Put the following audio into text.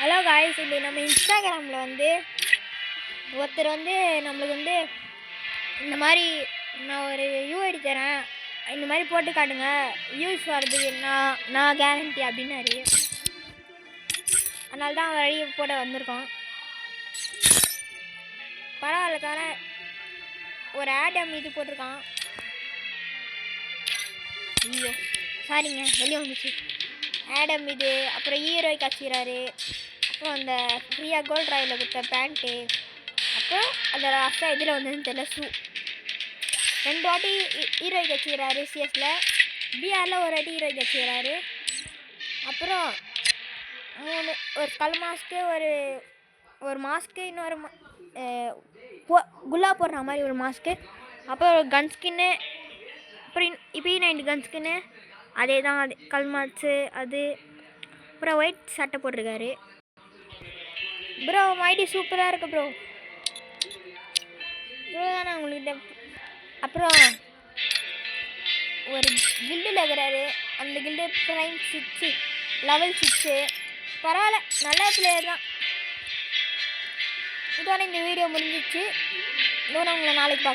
Hello guys, இது நம்ம இன்ஸ்டாகிராமில் வந்து ஒருத்தர் வந்து நம்மளுக்கு வந்து இந்த மாதிரி நான் ஒரு யூஐடி தரேன், இந்த மாதிரி போட்டு காட்டுங்க, யூஸ் வர்றதுக்கு நான் கேரண்டி அப்படின்னாரு. அதனால தான் வழி போட வந்திருக்கோம். பரவாயில்ல தானே, ஒரு ஆடம் இது போட்டிருக்கான். ஐயோ சாரிங்க, வெளியே வந்துச்சு. ஆடம் இது, அப்புறம் ஹீரோய் கச்சிக்கிறாரு, அப்புறம் அந்த ஃப்ரீயாக கோல்ட் ராயில் கொடுத்த பேண்ட்டு, அப்புறம் அந்த லாஸ்ட்டாக இதில் வந்ததுன்னு தெரியல ஷூ. 2 வாட்டி ஹீரோய் கச்சிக்கிறாரு சிஎஸில், பிஆரில் ஒரு வாட்டி ஹீரோய் கச்சிக்கிறாரு. அப்புறம் 3 ஒரு ஸ்கல் மாஸ்க்கு, ஒரு மாஸ்க்கு, இன்னொரு குல்லா போடுற மாதிரி ஒரு மாஸ்க்கு, அப்புறம் ஒரு கன் ஸ்கின்னு, அப்புறம் P90 கன் ஸ்கின்னு, அதே தான் அது கல் மாஸ்க்கு அது. அப்புறம் ஒயிட் சட்டை போட்டிருக்காரு. ப்ரோ ஐடி சூப்பராக இருக்குது ப்ரோ. இவ்வளோதானே உங்கள்கிட்ட. அப்புறம் ஒரு கில்டில் இருக்கிறாரு, அந்த கில்டு ப்ரைம் 6 லெவல் 6. பரவாயில்ல, நல்ல பிளேயர் தான். இதோட இந்த வீடியோ முடிஞ்சிச்சு. இதோட உங்களை நாளைக்கு பார்க்குறேன்.